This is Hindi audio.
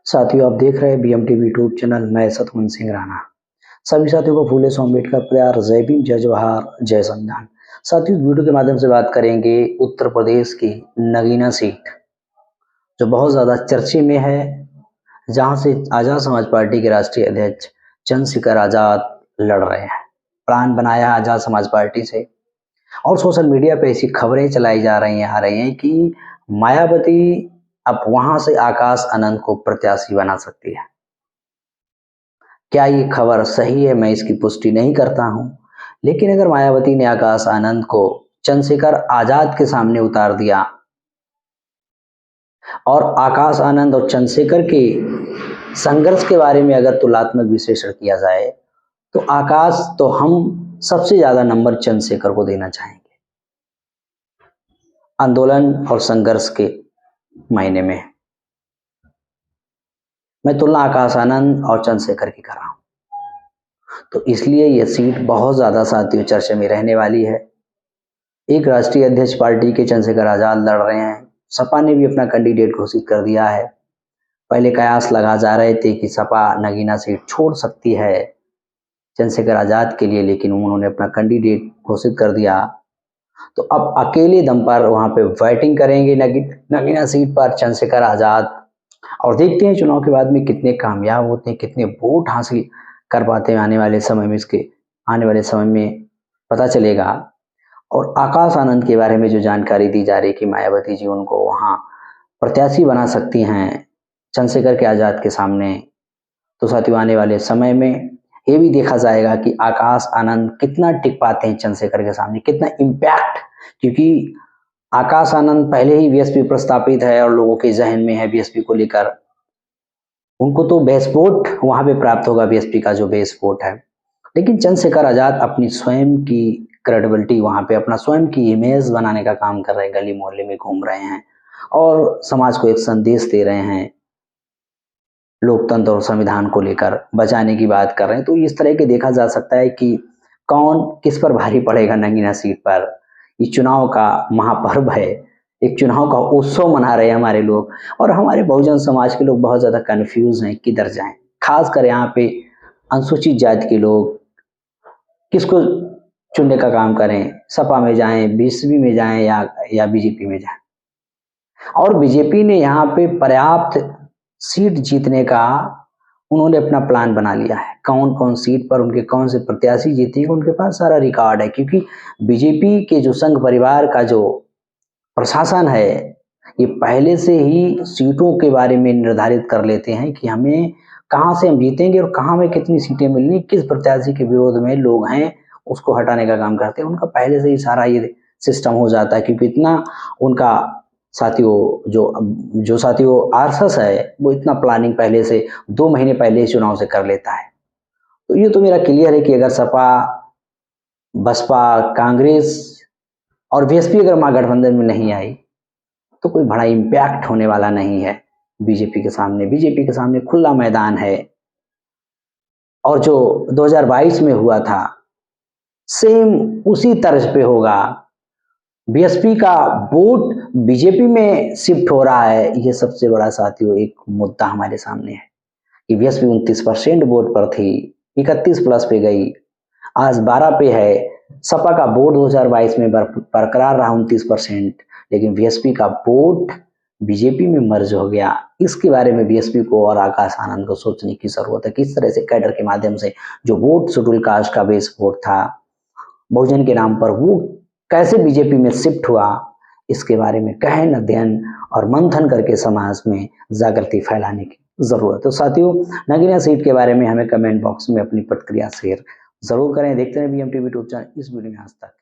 साथियों, आप देख रहे हैं बीएमटीवी यूट्यूब चैनल। मैं सतवंत सिंह राणा। सभी साथियों को फूले सो अम्बेडकर प्यार, जय भीम, जय जवाहर, जय संविधान। साथियों, इस वीडियो के माध्यम से बात करेंगे उत्तर प्रदेश की नगीना सीट, जो बहुत ज्यादा चर्चे में है, जहां से आजाद समाज पार्टी के राष्ट्रीय अध्यक्ष चंद्रशेखर आजाद लड़ रहे हैं। प्लान बनाया आजाद समाज पार्टी से और सोशल मीडिया पे ऐसी खबरें चलाई जा रही हैं, आ रही हैं कि मायावती अब वहां से आकाश आनंद को प्रत्याशी बना सकती है। क्या ये खबर सही है? मैं इसकी पुष्टि नहीं करता हूं, लेकिन अगर मायावती ने आकाश आनंद को चंद्रशेखर आजाद के सामने उतार दिया और आकाश आनंद और चंद्रशेखर के संघर्ष के बारे में अगर तुलनात्मक विश्लेषण किया जाए, तो आकाश तो हम सबसे ज्यादा नंबर चंद्रशेखर को देना चाहेंगे आंदोलन और संघर्ष के मायने में। मैं तुलना आकाश आनंद और चंद्रशेखर की कर रहा हूं, तो इसलिए यह सीट बहुत ज्यादा साथियों चर्चा में रहने वाली है। एक राष्ट्रीय अध्यक्ष पार्टी के चंद्रशेखर आजाद लड़ रहे हैं। सपा ने भी अपना कैंडिडेट घोषित कर दिया है। पहले कयास लगा जा रहे थे कि सपा नगीना सीट छोड़ सकती है चंद्रशेखर आजाद के लिए, लेकिन उन्होंने अपना कैंडिडेट घोषित कर दिया। तो अब अकेले दम पर वहां पे फाइटिंग करेंगे नगीना सीट पर चंद्रशेखर आजाद, और देखते हैं चुनाव के बाद में कितने कामयाब होते हैं, कितने वोट हासिल कर पाते हैं। आने वाले समय में पता चलेगा। और आकाश आनंद के बारे में जो जानकारी दी जा रही है कि मायावती जी उनको वहां प्रत्याशी बना सकती हैं चंद्रशेखर के आजाद के सामने, तो साथियों आने वाले समय में ये भी देखा जाएगा कि आकाश आनंद कितना टिक पाते हैं चंद्रशेखर के सामने, कितना इम्पैक्ट। क्योंकि आकाश आनंद पहले ही बीएसपी प्रस्तापित है और लोगों के जहन में है बीएसपी को लेकर। उनको तो बेस वोट वहां पे प्राप्त होगा, बीएसपी का जो बेस वोट है। लेकिन चंद्रशेखर आजाद अपनी स्वयं की क्रेडिबिलिटी वहां पे, अपना स्वयं की इमेज बनाने का काम कर रहे हैं, गली मोहल्ले में घूम रहे हैं और समाज को एक संदेश दे रहे हैं, लोकतंत्र और संविधान को लेकर बचाने की बात कर रहे हैं। तो इस तरह के देखा जा सकता है कि कौन किस पर भारी पड़ेगा नगीना सीट पर। ये चुनाव का महापर्व है, एक चुनाव का उत्सव मना रहे हैं हमारे लोग, और हमारे बहुजन समाज के लोग बहुत ज्यादा कंफ्यूज हैं किधर जाएं। खासकर यहाँ पे अनुसूचित जाति के लोग किसको चुनने का काम करें, सपा में जाएं, बीएसपी में जाएं या बीजेपी में जाएं। और बीजेपी ने यहाँ पे पर्याप्त सीट जीतने का उन्होंने अपना प्लान बना लिया है। कौन कौन सीट पर उनके कौन से प्रत्याशी जीतेंगे, उनके पास सारा रिकॉर्ड है। क्योंकि बीजेपी के जो संघ परिवार का जो प्रशासन है, ये पहले से ही सीटों के बारे में निर्धारित कर लेते हैं कि हमें कहां से हम जीतेंगे और कहां में कितनी सीटें मिलनी, किस प्रत्याशी के विरोध में लोग हैं उसको हटाने का काम करते हैं। उनका पहले से ही सारा ये सिस्टम हो जाता है, क्योंकि इतना उनका साथियों जो साथियों आरएसएस है, वो इतना प्लानिंग पहले से 2 महीने पहले चुनाव से कर लेता है। तो ये तो मेरा क्लियर है कि अगर सपा, बसपा, कांग्रेस और बीएसपी अगर महागठबंधन में नहीं आई, तो कोई बड़ा इम्पैक्ट होने वाला नहीं है बीजेपी के सामने। बीजेपी के सामने खुला मैदान है, और जो 2022 में हुआ था सेम उसी तर्ज पे होगा। बीएसपी का वोट बीजेपी में शिफ्ट हो रहा है, ये सबसे बड़ा साथियों एक मुद्दा हमारे सामने है कि बीएसपी 29% वोट पर थी, 31 प्लस पे गई, आज 12 पे है। सपा का वोट 2022 में बरकरार रहा 29%, लेकिन बीएसपी का वोट बीजेपी में मर्ज हो गया। इसके बारे में बीएसपी को और आकाश आनंद को सोचने की जरूरत है। किस तरह से कैडर के माध्यम से जो वोट शेड्यूल कास्ट का बेस वोट था बहुजन के नाम पर, वो कैसे बीजेपी में शिफ्ट हुआ, इसके बारे में गहन अध्ययन और मंथन करके समाज में जागृति फैलाने की जरूरत है। तो साथियों, नगीना सीट के बारे में हमें कमेंट बॉक्स में अपनी प्रतिक्रिया शेयर जरूर करें। देखते हैं बीएमटीवी यूट्यूब चैनल। इस वीडियो में आज तक